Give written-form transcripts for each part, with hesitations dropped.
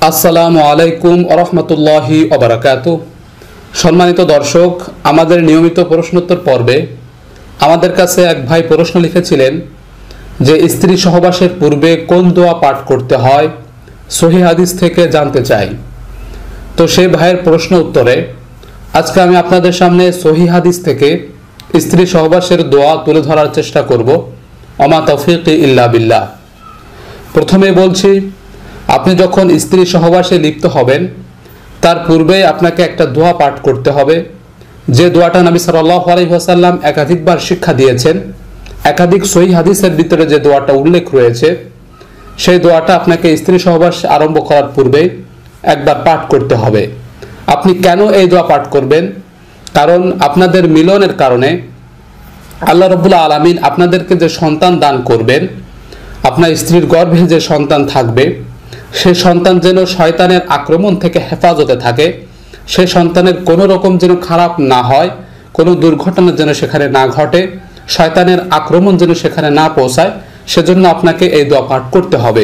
আসসালামু আলাইকুম ওরহমতুল্লাহি ওবারাকাতু। সম্মানিত দর্শক, আমাদের নিয়মিত প্রশ্নোত্তর পর্বে আমাদের কাছে এক ভাই প্রশ্ন লিখেছিলেন যে স্ত্রী সহবাসের পূর্বে কোন দোয়া পাঠ করতে হয়, সহিহ হাদিস থেকে জানতে চাই। তো সেই ভাইয়ের প্রশ্ন উত্তরে আজকে আমি আপনাদের সামনে সহিহ হাদিস থেকে স্ত্রী সহবাসের দোয়া তুলে ধরার চেষ্টা করব। ওমা তৌফিকি ইল্লা বিল্লাহ। প্রথমে বলছি, আপনি যখন স্ত্রী সহবাসে লিপ্ত হবেন তার পূর্বে আপনাকে একটা দোয়া পাঠ করতে হবে, যে দোয়াটা নবী সাল্লাল্লাহু আলাইহি ওয়াসাল্লাম একাধিকবার শিক্ষা দিয়েছেন। একাধিক সহিহ হাদিসের ভিতরে যে দোয়াটা উল্লেখ রয়েছে, সেই দোয়াটা আপনাকে স্ত্রী সহবাস আরম্ভ করার পূর্বে একবার পাঠ করতে হবে। আপনি কেন এই দোয়া পাঠ করবেন? কারণ আপনাদের মিলনের কারণে আল্লাহ রাব্বুল আলামিন আপনাদেরকে যে সন্তান দান করবেন, আপনার স্ত্রীর গর্ভে যে সন্তান থাকবে, সে সন্তান যেন শয়তানের আক্রমণ থেকে হেফাজতে থাকে, সে সন্তানের কোনো রকম যেন খারাপ না হয়, কোনো দুর্ঘটনা যেন সেখানে না ঘটে, শয়তানের আক্রমণ যেন সেখানে না পৌঁছায়, সেজন্য আপনাকে এই দোয়া পাঠ করতে হবে।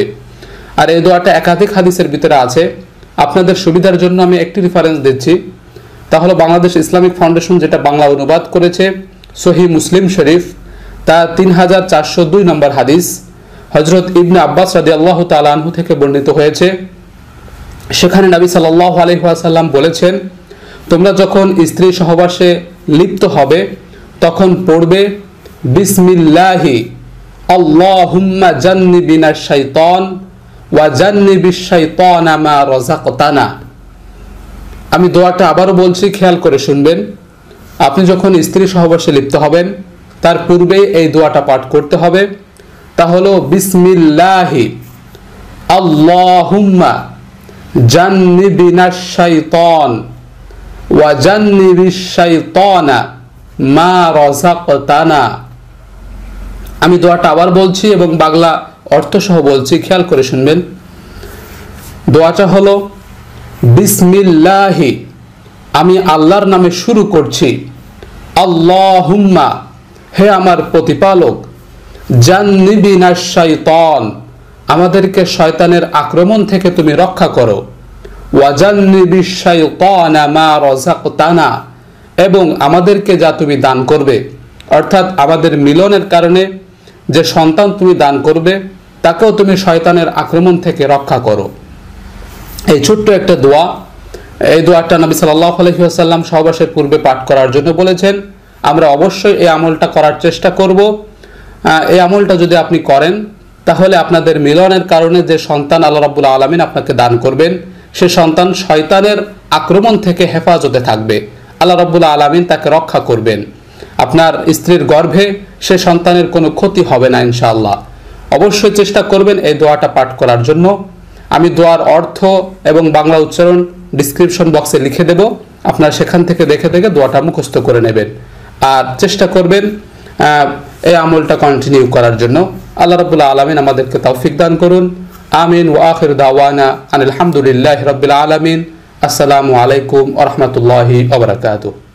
আর এই দোয়াটা একাধিক হাদিসের ভিতরে আছে। আপনাদের সুবিধার জন্য আমি একটি রেফারেন্স দিচ্ছি, তা হলো বাংলাদেশ ইসলামিক ফাউন্ডেশন যেটা বাংলা অনুবাদ করেছে সহিহ মুসলিম শরীফ, তা 3402 নম্বর হাদিস হযরত ইবনে আব্বাস রাদিয়াল্লাহু তাআলা আনহু থেকে বর্ণিত হয়েছে। সেখানে নবী সাল্লাল্লাহু আলাইহি ওয়াসাল্লাম বলেছেন, তোমরা যখন স্ত্রী সহবাসে লিপ্ত হবে তখন পড়বে বিসমিল্লাহি আল্লাহুম্মা জান্নিবিনাশ শাইতান ওয়া জান্নিবিশ শাইতানা মা রাযাকতানা। আমি দোয়াটা আবারও বলছি, খেয়াল করে শুনবেন। আপনি যখন স্ত্রী সহবাসে লিপ্ত হবেন তার পূর্বে এই দোয়াটা পাঠ করতে হবে। তা হলো বিসমিল্লাহি আল্লাহুম্মা জান্নিবিনাশ শাইতান ওয়া জান্নিবিশ শাইতানা মা রাযাকতানা। আমি দোয়াটা আবার বলছি এবং বাংলা অর্থ সহ বলছি, খেয়াল করে শুনবেন। দোয়াটা হলো বিসমিল্লাহি, আমি আল্লাহর নামে শুরু করছি, আল্লাহুম্মা, হে আমার প্রতিপালক, জান্নিবিনাশ শাইতান, আমাদেরকে শয়তানের আক্রমণ থেকে তুমি রক্ষা করো, ওয়া জান্নিবিশ শাইতানা মা রাযাকতানা, এবং আমাদেরকে যা তুমি দান করবে, অর্থাৎ আমাদের মিলনের কারণে যে সন্তান তুমি দান করবে তাকেও তুমি শয়তানের আক্রমণ থেকে রক্ষা করো। এই ছোট্ট একটা দোয়া, এই দোয়াটা নবী সাল্লাল্লাহু আলাইহি ওয়াসাল্লাম সহবাসের পূর্বে পাঠ করার জন্য বলেছেন। আমরা অবশ্যই এই আমলটা করার চেষ্টা করব। এই আমলটা যদি আপনি করেন তাহলে আপনাদের মিলনের কারণে যে সন্তান আল্লাহ রাব্বুল আলামিন আপনাকে দান করবেন, সে সন্তান শয়তানের আক্রমণ থেকে হেফাজতে থাকবে, আল্লাহ রাব্বুল আলামিন তাকে রক্ষা করবেন। আপনার স্ত্রীর গর্ভে সে সন্তানের কোনো ক্ষতি হবে না ইনশাআল্লাহ। অবশ্যই চেষ্টা করবেন এই দোয়াটা পাঠ করার জন্য। আমি দোয়ার অর্থ এবং বাংলা উচ্চারণ ডিসক্রিপশন বক্সে লিখে দেব, আপনারা সেখান থেকে দেখে দেখে দোয়াটা মুখস্থ করে নেবেন আর চেষ্টা করবেন এই আমলটা কন্টিনিউ করার জন্য। আল্লাহ রাব্বুল আলামিন আমাদেরকে তৌফিক দান করুন। আমিন। ওয়া আখির দাওয়ানা আনিল হামদুলিল্লাহি রাব্বিল আলামিন। আসসালামু আলাইকুম ওয়া রাহমাতুল্লাহি ওয়া বারাকাতুহু।